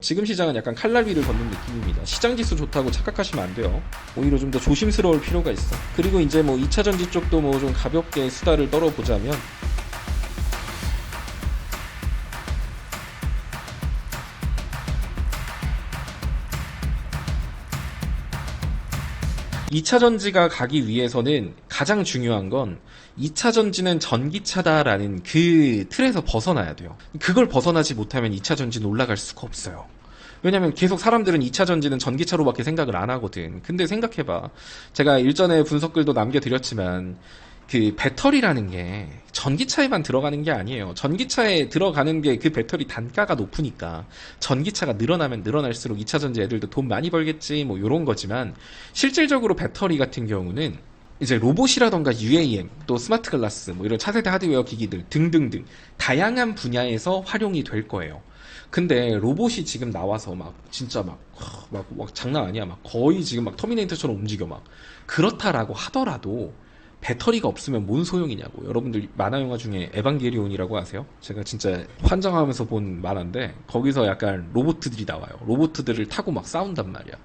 지금 시장은 약간 칼날위를 걷는 느낌입니다. 시장 지수 좋다고 착각하시면 안 돼요. 오히려 좀 더 조심스러울 필요가 있어. 그리고 이제 뭐 2차 전지 쪽도 뭐 좀 가볍게 수다를 떨어보자면, 이 차 전지가 가기 위해서는 가장 중요한 건 2차 전지는 전기차다라는 그 틀에서 벗어나야 돼요. 그걸 벗어나지 못하면 2차 전지는 올라갈 수가 없어요. 왜냐면 계속 사람들은 2차 전지는 전기차로밖에 생각을 안 하거든. 근데 생각해봐. 제가 일전에 분석글도 남겨드렸지만 그 배터리라는 게 전기차에만 들어가는 게 아니에요. 전기차에 들어가는 게 그 배터리 단가가 높으니까 전기차가 늘어나면 늘어날수록 2차 전지 애들도 돈 많이 벌겠지 뭐 요런 거지만, 실질적으로 배터리 같은 경우는 이제 로봇이라던가 UAM, 또 스마트 글라스, 뭐 이런 차세대 하드웨어 기기들 등등등 다양한 분야에서 활용이 될 거예요. 근데 로봇이 지금 나와서 막 진짜 막 장난 아니야. 막 거의 지금 막 터미네이터처럼 움직여 막. 그렇다라고 하더라도 배터리가 없으면 뭔 소용이냐고. 여러분들 만화 영화 중에 에반게리온이라고 아세요? 제가 진짜 환장하면서 본 만화인데 거기서 약간 로봇들이 나와요. 로봇들을 타고 막 싸운단 말이야.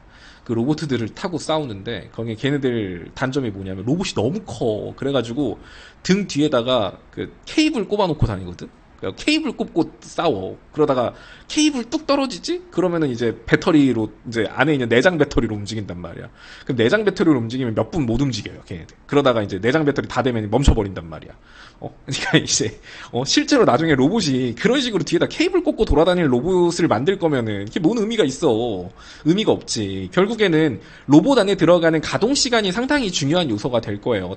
그 로봇들을 타고 싸우는데 거기에 걔네들 단점이 뭐냐면 로봇이 너무 커. 그래가지고 등 뒤에다가 그 케이블 꼽아놓고 다니거든. 케이블 꼽고 싸워. 그러다가 케이블 뚝 떨어지지? 그러면은 이제 배터리로, 이제 안에 있는 내장 배터리로 움직인단 말이야. 그럼 내장 배터리로 움직이면 몇 분 못 움직여요, 걔네들. 그러다가 이제 내장 배터리 다 되면 멈춰버린단 말이야. 그러니까 이제, 실제로 나중에 로봇이 그런 식으로 뒤에다 케이블 꽂고 돌아다니는 로봇을 만들 거면은, 그게 뭔 의미가 있어. 의미가 없지. 결국에는 로봇 안에 들어가는 가동 시간이 상당히 중요한 요소가 될 거예요.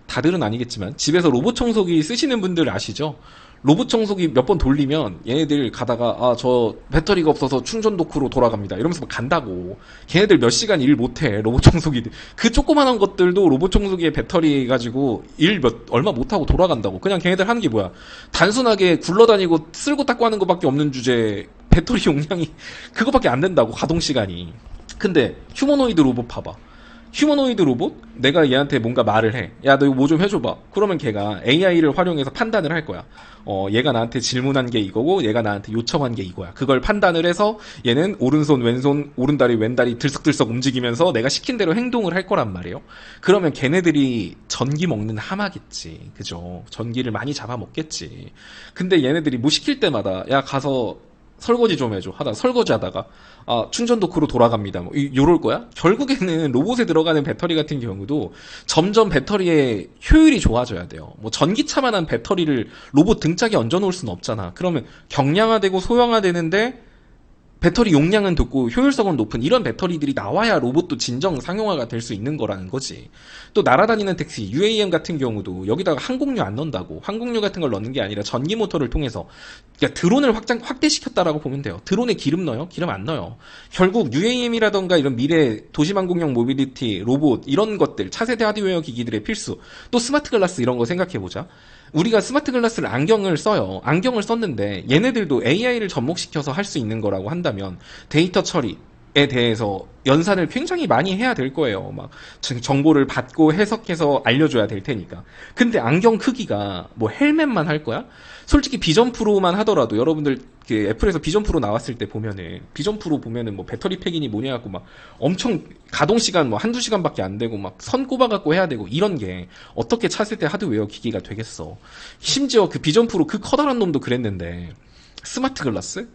다들은 아니겠지만, 집에서 로봇 청소기 쓰시는 분들 아시죠? 로봇 청소기 몇 번 돌리면 얘네들 가다가 저 배터리가 없어서 충전 도크로 돌아갑니다 이러면서 막 간다고. 걔네들 몇 시간 일 못해. 로봇 청소기들 그 조그만한 것들도 로봇 청소기에 배터리 가지고 얼마 못하고 돌아간다고. 그냥 걔네들 하는 게 뭐야, 단순하게 굴러다니고 쓸고 닦고 하는 것밖에 없는 주제에 배터리 용량이 그거밖에 안 된다고, 가동 시간이. 근데 휴머노이드 로봇 봐봐. 휴머노이드 로봇? 내가 얘한테 뭔가 말을 해. 야, 너 이거 뭐 좀 해줘봐. 그러면 걔가 AI를 활용해서 판단을 할 거야. 얘가 나한테 질문한 게 이거고, 얘가 나한테 요청한 게 이거야. 그걸 판단을 해서 얘는 오른손, 왼손, 오른다리, 왼다리 들썩들썩 움직이면서 내가 시킨 대로 행동을 할 거란 말이에요. 그러면 걔네들이 전기 먹는 하마겠지. 그죠? 전기를 많이 잡아먹겠지. 근데 얘네들이 뭐 시킬 때마다, 야, 가서 설거지 좀 해줘 하다가, 설거지 하다가 충전 도크로 돌아갑니다 뭐 요럴 거야? 결국에는 로봇에 들어가는 배터리 같은 경우도 점점 배터리의 효율이 좋아져야 돼요. 뭐 전기차만한 배터리를 로봇 등짝에 얹어 놓을 수는 없잖아. 그러면 경량화되고 소형화되는데 배터리 용량은 높고 효율성은 높은 이런 배터리들이 나와야 로봇도 진정 상용화가 될 수 있는 거라는 거지. 또 날아다니는 택시, UAM 같은 경우도 여기다가 항공유 안 넣는다고. 항공유 같은 걸 넣는 게 아니라 전기 모터를 통해서, 그러니까 드론을 확대시켰다라고 보면 돼요. 드론에 기름 넣어요? 기름 안 넣어요. 결국 UAM이라던가 이런 미래 도시망공용 모빌리티, 로봇 이런 것들, 차세대 하드웨어 기기들의 필수. 또 스마트 글라스 이런 거 생각해보자. 우리가 스마트 글라스를, 안경을 써요. 안경을 썼는데 얘네들도 AI를 접목시켜서 할 수 있는 거라고 한다면 데이터 처리에 대해서 연산을 굉장히 많이 해야 될 거예요. 막 정보를 받고 해석해서 알려줘야 될 테니까. 근데 안경 크기가 뭐 헬멧만 할 거야? 솔직히 비전 프로만 하더라도, 여러분들 그 애플에서 비전 프로 나왔을 때 보면은, 비전 프로 보면은 뭐 배터리 팩이니 뭐냐 갖고 막 엄청 가동 시간 뭐 한두 시간밖에 안 되고 막 선 꼽아 갖고 해야 되고, 이런 게 어떻게 차세대 하드웨어 기기가 되겠어. 심지어 그 비전 프로 그 커다란 놈도 그랬는데, 스마트 글라스?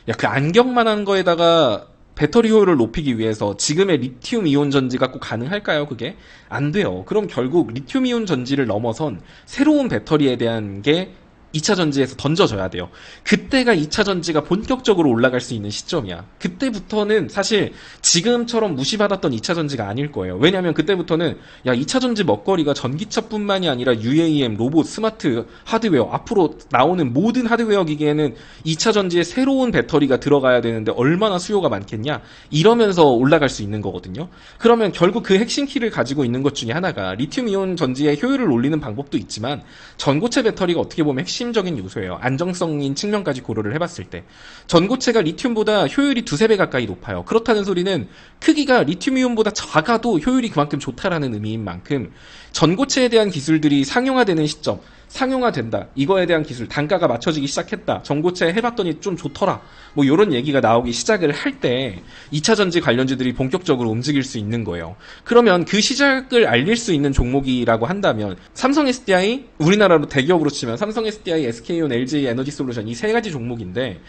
야, 그 안경만 한 거에다가 배터리 효율을 높이기 위해서 지금의 리튬 이온 전지 갖고 가능할까요? 그게 안 돼요. 그럼 결국 리튬 이온 전지를 넘어선 새로운 배터리에 대한 게 2차 전지에서 던져져야 돼요. 그때가 2차 전지가 본격적으로 올라갈 수 있는 시점이야. 그때부터는 사실 지금처럼 무시받았던 2차 전지가 아닐 거예요. 왜냐면 그때부터는, 야, 2차 전지 먹거리가 전기차뿐만이 아니라 UAM, 로봇, 스마트 하드웨어, 앞으로 나오는 모든 하드웨어 기기에는 2차 전지에 새로운 배터리가 들어가야 되는데 얼마나 수요가 많겠냐? 이러면서 올라갈 수 있는 거거든요. 그러면 결국 그 핵심 키를 가지고 있는 것 중에 하나가 리튬 이온 전지의 효율을 올리는 방법도 있지만, 전고체 배터리가 어떻게 보면 핵심적인 요소예요. 안정성인 측면까지 고려를 해봤을 때 전고체가 리튬보다 효율이 2~3배 가까이 높아요. 그렇다는 소리는 크기가 리튬이온보다 작아도 효율이 그만큼 좋다라는 의미인 만큼, 전고체에 대한 기술들이 상용화되는 시점, 상용화된다. 이거에 대한 기술, 단가가 맞춰지기 시작했다. 전고체 해봤더니 좀 좋더라. 뭐 이런 얘기가 나오기 시작을 할 때 2차 전지 관련주들이 본격적으로 움직일 수 있는 거예요. 그러면 그 시작을 알릴 수 있는 종목이라고 한다면 삼성 SDI, 우리나라로 대기업으로 치면 삼성 SDI, SK온, LG 에너지 솔루션 이 세 가지 종목인데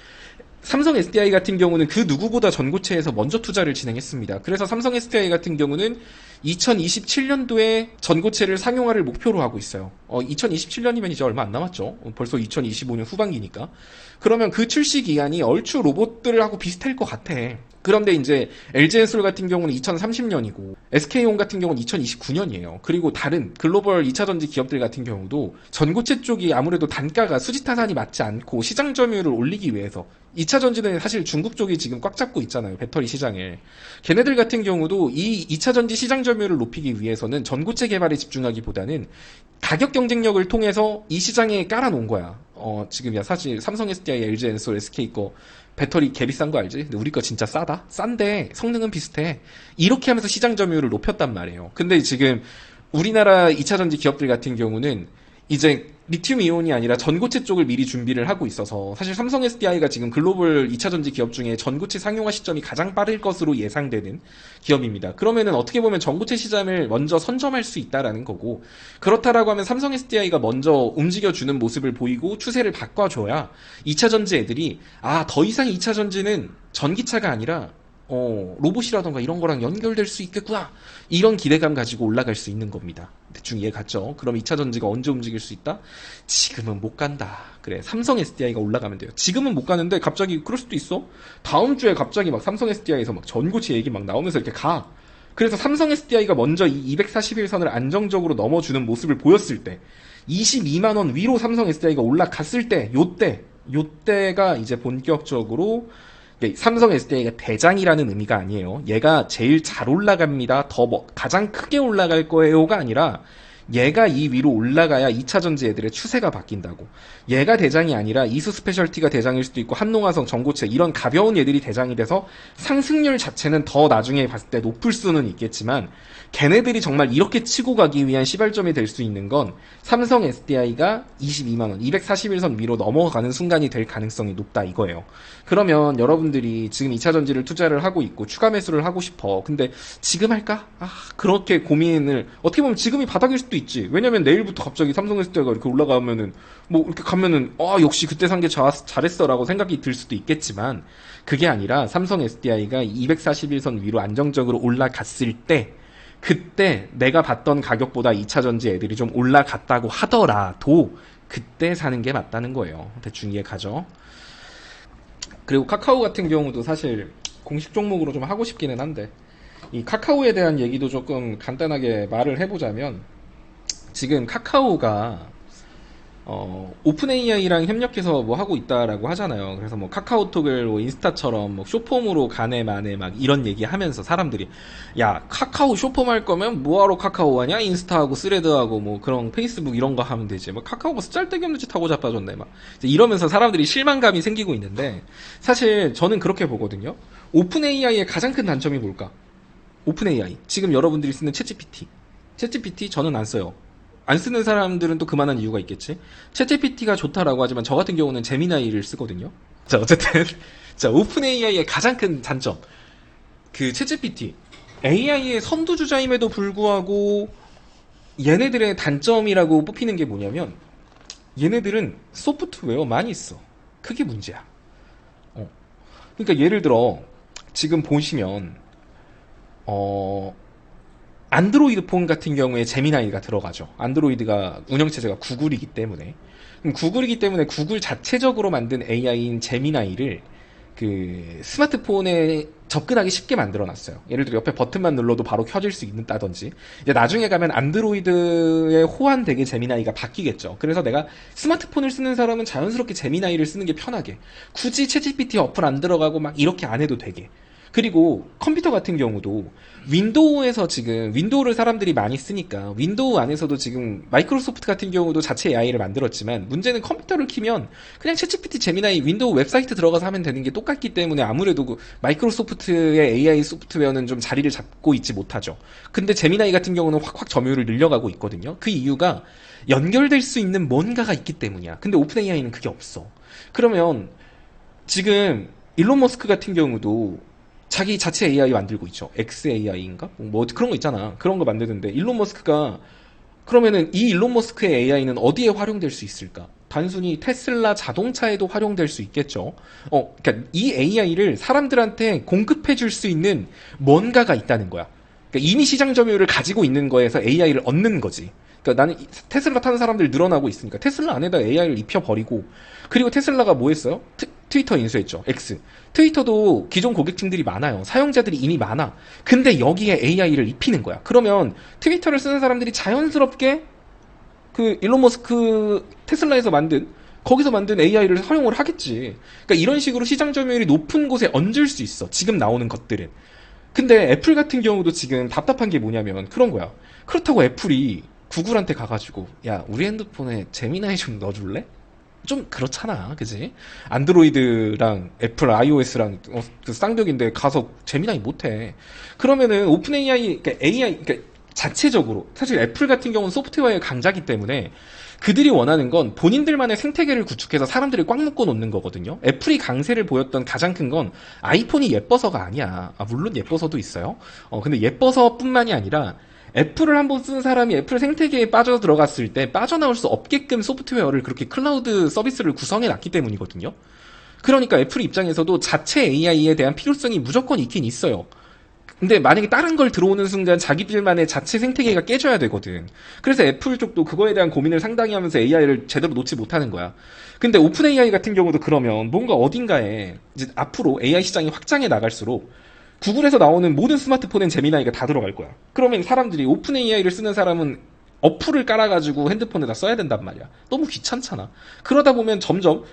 삼성 SDI 같은 경우는 그 누구보다 전고체에서 먼저 투자를 진행했습니다. 그래서 삼성 SDI 같은 경우는 2027년도에 전고체를 상용화를 목표로 하고 있어요. 2027년이면 이제 얼마 안 남았죠. 벌써 2025년 후반기니까. 그러면 그 출시 기간이 얼추 로봇들하고 비슷할 것 같아. 그런데 이제 LG엔솔 같은 경우는 2030년이고 SK온 같은 경우는 2029년이에요. 그리고 다른 글로벌 2차 전지 기업들 같은 경우도 전고체 쪽이 아무래도 단가가 수지타산이 맞지 않고 시장 점유율을 올리기 위해서 2차 전지는 사실 중국 쪽이 지금 꽉 잡고 있잖아요. 배터리 시장을. 걔네들 같은 경우도 이 2차 전지 시장 점유율을 높이기 위해서는 전고체 개발에 집중하기보다는 가격 경쟁력을 통해서 이 시장에 깔아놓은 거야. 지금 야 사실 삼성 SDI, LG 엔솔, SK 거 배터리 개 비싼 거 알지? 근데 우리 거 진짜 싸다? 싼데 성능은 비슷해. 이렇게 하면서 시장 점유율을 높였단 말이에요. 근데 지금 우리나라 2차 전지 기업들 같은 경우는 이제 리튬 이온이 아니라 전고체 쪽을 미리 준비를 하고 있어서 사실 삼성 SDI가 지금 글로벌 2차 전지 기업 중에 전고체 상용화 시점이 가장 빠를 것으로 예상되는 기업입니다. 그러면은 어떻게 보면 전고체 시장을 먼저 선점할 수 있다라는 거고, 그렇다라고 하면 삼성 SDI가 먼저 움직여주는 모습을 보이고 추세를 바꿔줘야 2차 전지 애들이 더 이상 2차 전지는 전기차가 아니라 로봇이라던가 이런 거랑 연결될 수 있겠구나. 이런 기대감 가지고 올라갈 수 있는 겁니다. 대충 이해 갔죠? 그럼 2차 전지가 언제 움직일 수 있다? 지금은 못 간다. 그래, 삼성 SDI가 올라가면 돼요. 지금은 못 가는데 갑자기 그럴 수도 있어. 다음 주에 갑자기 막 삼성 SDI에서 막 전고체 얘기 막 나오면서 이렇게 가. 그래서 삼성 SDI가 먼저 이 241선을 안정적으로 넘어주는 모습을 보였을 때 22만 원 위로 삼성 SDI가 올라갔을 때 요때가 이제 본격적으로 삼성 SDI가 대장이라는 의미가 아니에요. 얘가 제일 잘 올라갑니다. 가장 크게 올라갈 거예요가 아니라 얘가 이 위로 올라가야 2차 전지 애들의 추세가 바뀐다고. 얘가 대장이 아니라 이수 스페셜티가 대장일 수도 있고 한농화성, 전고체 이런 가벼운 애들이 대장이 돼서 상승률 자체는 더 나중에 봤을 때 높을 수는 있겠지만 걔네들이 정말 이렇게 치고 가기 위한 시발점이 될 수 있는 건 삼성 SDI가 22만원, 241선 위로 넘어가는 순간이 될 가능성이 높다 이거예요. 그러면 여러분들이 지금 2차 전지를 투자를 하고 있고 추가 매수를 하고 싶어. 근데 지금 할까? 그렇게 고민을, 어떻게 보면 지금이 바닥일 수도 있지. 왜냐면 내일부터 갑자기 삼성 SDI가 이렇게 올라가면은 뭐 이렇게 가면은 역시 그때 산 게 잘했어 라고 생각이 들 수도 있겠지만 그게 아니라 삼성 SDI가 241선 위로 안정적으로 올라갔을 때 그때 내가 봤던 가격보다 2차 전지 애들이 좀 올라갔다고 하더라도 그때 사는 게 맞다는 거예요. 대충 이해 가죠? 그리고 카카오 같은 경우도 사실 공식 종목으로 좀 하고 싶기는 한데 이 카카오에 대한 얘기도 조금 간단하게 말을 해보자면 지금 카카오가 오픈 AI랑 협력해서 뭐 하고 있다라고 하잖아요. 그래서 뭐 카카오톡을 뭐 인스타처럼 뭐 쇼폼으로 가네 마네 막 이런 얘기 하면서 사람들이 야 카카오 쇼폼 할 거면 뭐하러 카카오 하냐? 인스타하고 스레드하고 뭐 그런 페이스북 이런 거 하면 되지. 뭐 카카오가 쓸데기 없는 짓 하고 자빠졌네 막 이러면서 사람들이 실망감이 생기고 있는데 사실 저는 그렇게 보거든요. 오픈 AI의 가장 큰 단점이 뭘까? 오픈 AI 지금 여러분들이 쓰는 챗GPT 저는 안 써요. 안 쓰는 사람들은 또 그만한 이유가 있겠지. 챗GPT가 좋다라고 하지만 저 같은 경우는 제미나이를 쓰거든요. 자 어쨌든 자 오픈 AI의 가장 큰 단점 그 챗GPT AI의 선두주자임에도 불구하고 얘네들의 단점이라고 뽑히는 게 뭐냐면 얘네들은 소프트웨어 많이 써. 그게 문제야. 그러니까 예를 들어 지금 보시면 안드로이드 폰 같은 경우에 제미나이가 들어가죠. 안드로이드가 운영체제가 구글이기 때문에. 그럼 구글이기 때문에 구글 자체적으로 만든 AI인 제미나이를 그 스마트폰에 접근하기 쉽게 만들어놨어요. 예를 들어 옆에 버튼만 눌러도 바로 켜질 수 있다든지. 이제 나중에 가면 안드로이드에 호환되게 제미나이가 바뀌겠죠. 그래서 내가 스마트폰을 쓰는 사람은 자연스럽게 제미나이를 쓰는 게 편하게. 굳이 챗GPT 어플 안 들어가고 막 이렇게 안 해도 되게. 그리고 컴퓨터 같은 경우도 윈도우에서 지금 윈도우를 사람들이 많이 쓰니까 윈도우 안에서도 지금 마이크로소프트 같은 경우도 자체 AI를 만들었지만 문제는 컴퓨터를 키면 그냥 챗GPT, 제미나이 윈도우 웹사이트 들어가서 하면 되는 게 똑같기 때문에 아무래도 그 마이크로소프트의 AI 소프트웨어는 좀 자리를 잡고 있지 못하죠. 근데 제미나이 같은 경우는 확확 점유율을 늘려가고 있거든요. 그 이유가 연결될 수 있는 뭔가가 있기 때문이야. 근데 오픈 AI는 그게 없어. 그러면 지금 일론 머스크 같은 경우도 자기 자체 AI 만들고 있죠. XAI인가? 뭐 그런 거 있잖아. 그런 거 만드는데 일론 머스크가 그러면은 이 일론 머스크의 AI는 어디에 활용될 수 있을까? 단순히 테슬라 자동차에도 활용될 수 있겠죠. 그러니까 이 AI를 사람들한테 공급해 줄 수 있는 뭔가가 있다는 거야. 그러니까 이미 시장 점유율을 가지고 있는 거에서 AI를 얻는 거지. 그러니까 나는 테슬라 타는 사람들 늘어나고 있으니까 테슬라 안에다 AI를 입혀버리고, 그리고 테슬라가 뭐 했어요? 트위터 인수했죠. X. 트위터도 기존 고객층들이 많아요. 사용자들이 이미 많아. 근데 여기에 AI를 입히는 거야. 그러면 트위터를 쓰는 사람들이 자연스럽게 그 일론 머스크 테슬라에서 만든 거기서 만든 AI를 활용을 하겠지. 그러니까 이런 식으로 시장 점유율이 높은 곳에 얹을 수 있어. 지금 나오는 것들은. 근데 애플 같은 경우도 지금 답답한 게 뭐냐면 그런 거야. 그렇다고 애플이 구글한테 가가지고 야, 우리 핸드폰에 제미나이 좀 넣어줄래? 좀 그렇잖아, 그지? 안드로이드랑 애플 iOS랑 그 쌍벽인데 가서 제미나이 못해. 그러면은 오픈 AI, 그러니까 AI, 그러니까 자체적으로 사실 애플 같은 경우는 소프트웨어의 강자기 때문에 그들이 원하는 건 본인들만의 생태계를 구축해서 사람들을 꽉 묶어 놓는 거거든요. 애플이 강세를 보였던 가장 큰 건 아이폰이 예뻐서가 아니야. 물론 예뻐서도 있어요. 근데 예뻐서뿐만이 아니라 애플을 한번 쓴 사람이 애플 생태계에 빠져 들어갔을 때 빠져나올 수 없게끔 소프트웨어를 그렇게 클라우드 서비스를 구성해 놨기 때문이거든요. 그러니까 애플 입장에서도 자체 AI에 대한 필요성이 무조건 있긴 있어요. 근데 만약에 다른 걸 들어오는 순간 자기들만의 자체 생태계가 깨져야 되거든. 그래서 애플 쪽도 그거에 대한 고민을 상당히 하면서 AI를 제대로 놓지 못하는 거야. 근데 오픈 AI 같은 경우도 그러면 뭔가 어딘가에 이제 앞으로 AI 시장이 확장해 나갈수록 구글에서 나오는 모든 스마트폰엔 제미나이가 다 들어갈 거야. 그러면 사람들이 오픈 AI를 쓰는 사람은 어플을 깔아가지고 핸드폰에다 써야 된단 말이야. 너무 귀찮잖아. 그러다 보면 점점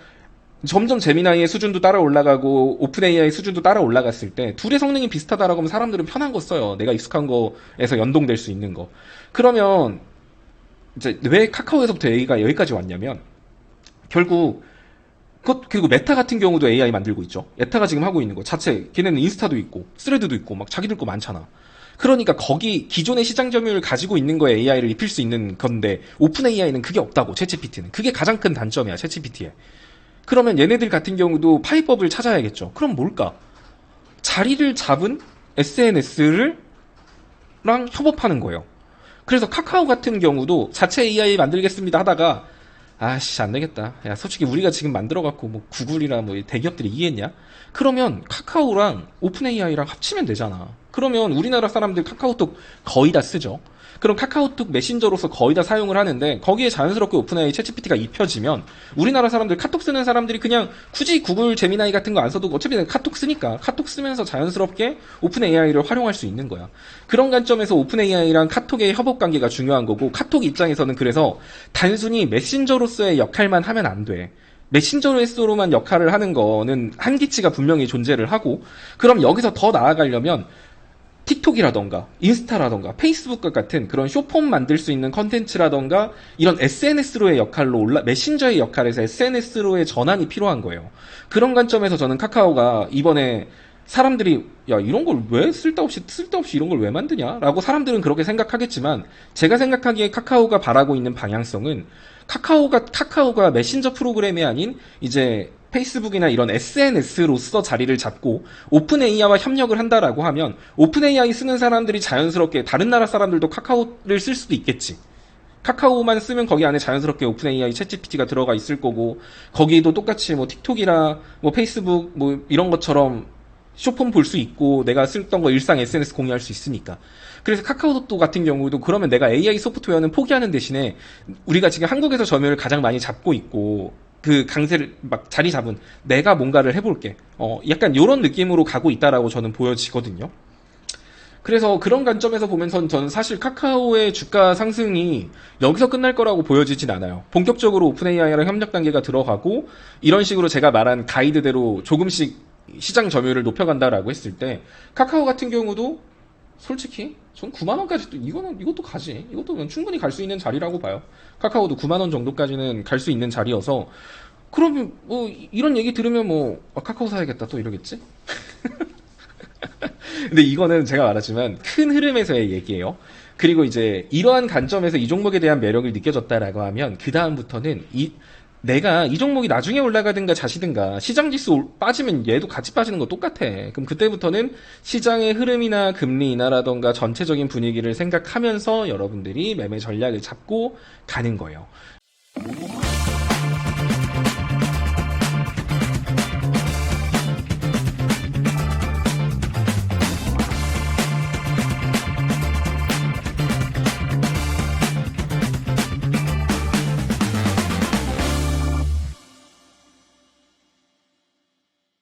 제미나이의 수준도 따라 올라가고 오픈 AI 수준도 따라 올라갔을 때 둘의 성능이 비슷하다라고 하면 사람들은 편한 거 써요. 내가 익숙한 거에서 연동될 수 있는 거. 그러면 이제 왜 카카오에서부터 얘기가 여기까지 왔냐면 결국 그리고 메타 같은 경우도 AI 만들고 있죠. 메타가 지금 하고 있는 거 자체 걔네는 인스타도 있고 스레드도 있고 막 자기들 거 많잖아. 그러니까 거기 기존의 시장 점유율을 가지고 있는 거에 AI를 입힐 수 있는 건데 오픈 AI는 그게 없다고. 챗GPT는 그게 가장 큰 단점이야. 챗GPT에. 그러면 얘네들 같은 경우도 파이법을 찾아야겠죠. 그럼 뭘까? 자리를 잡은 SNS를 랑 협업하는 거예요. 그래서 카카오 같은 경우도 자체 AI 만들겠습니다 하다가 아씨 안 되겠다. 야 솔직히 우리가 지금 만들어갖고 뭐 구글이나 뭐 대기업들이 이해했냐? 그러면 카카오랑 오픈 AI랑 합치면 되잖아. 그러면 우리나라 사람들 카카오톡 거의 다 쓰죠. 그럼 카카오톡 메신저로서 거의 다 사용을 하는데 거기에 자연스럽게 오픈 AI 챗GPT가 입혀지면 우리나라 사람들 카톡 쓰는 사람들이 그냥 굳이 구글 제미나이 같은 거 안 써도 어차피 카톡 쓰니까 카톡 쓰면서 자연스럽게 오픈 AI를 활용할 수 있는 거야. 그런 관점에서 오픈 AI랑 카톡의 협업 관계가 중요한 거고 카톡 입장에서는 그래서 단순히 메신저로서의 역할만 하면 안 돼. 메신저로만 역할을 하는 거는 한계치가 분명히 존재를 하고 그럼 여기서 더 나아가려면 틱톡이라던가 인스타라던가 페이스북과 같은 그런 쇼폼 만들 수 있는 컨텐츠라던가 이런 SNS로의 역할로 메신저의 역할에서 SNS로의 전환이 필요한 거예요. 그런 관점에서 저는 카카오가 이번에 사람들이 야 이런 걸 왜 쓸데없이 이런 걸 왜 만드냐? 라고 사람들은 그렇게 생각하겠지만 제가 생각하기에 카카오가 바라고 있는 방향성은 카카오가 메신저 프로그램이 아닌 이제 페이스북이나 이런 SNS로서 자리를 잡고 오픈 AI와 협력을 한다라고 하면 오픈 AI 쓰는 사람들이 자연스럽게 다른 나라 사람들도 카카오를 쓸 수도 있겠지. 카카오만 쓰면 거기 안에 자연스럽게 오픈 AI 챗GPT가 들어가 있을 거고 거기도 똑같이 뭐 틱톡이나 뭐 페이스북 뭐 이런 것처럼 쇼폼 볼 수 있고 내가 쓰던 거 일상 SNS 공유할 수 있으니까. 그래서 카카오톡 같은 경우도 그러면 내가 AI 소프트웨어는 포기하는 대신에 우리가 지금 한국에서 점유율을 가장 많이 잡고 있고 그 강세를 막 자리 잡은 내가 뭔가를 해볼게. 약간 요런 느낌으로 가고 있다라고 저는 보여지거든요. 그래서 그런 관점에서 보면 저는 사실 카카오의 주가 상승이 여기서 끝날 거라고 보여지진 않아요. 본격적으로 오픈 AI랑 협력 단계가 들어가고 이런 식으로 제가 말한 가이드대로 조금씩 시장 점유율을 높여간다라고 했을 때 카카오 같은 경우도 솔직히 전 9만 원까지 또 이것도 가지. 이것도 그냥 충분히 갈 수 있는 자리라고 봐요. 카카오도 9만 원 정도까지는 갈 수 있는 자리여서 그럼 뭐 이런 얘기 들으면 뭐 카카오 사야겠다 또 이러겠지? 근데 이거는 제가 말하지만 큰 흐름에서의 얘기예요. 그리고 이제 이러한 관점에서 이 종목에 대한 매력을 느껴졌다라고 하면 그 다음부터는 내가 이 종목이 나중에 올라가든가 자시든가 시장 지수 빠지면 얘도 같이 빠지는 거 똑같아. 그럼 그때부터는 시장의 흐름이나 금리 인하라던가 전체적인 분위기를 생각하면서 여러분들이 매매 전략을 잡고 가는 거예요.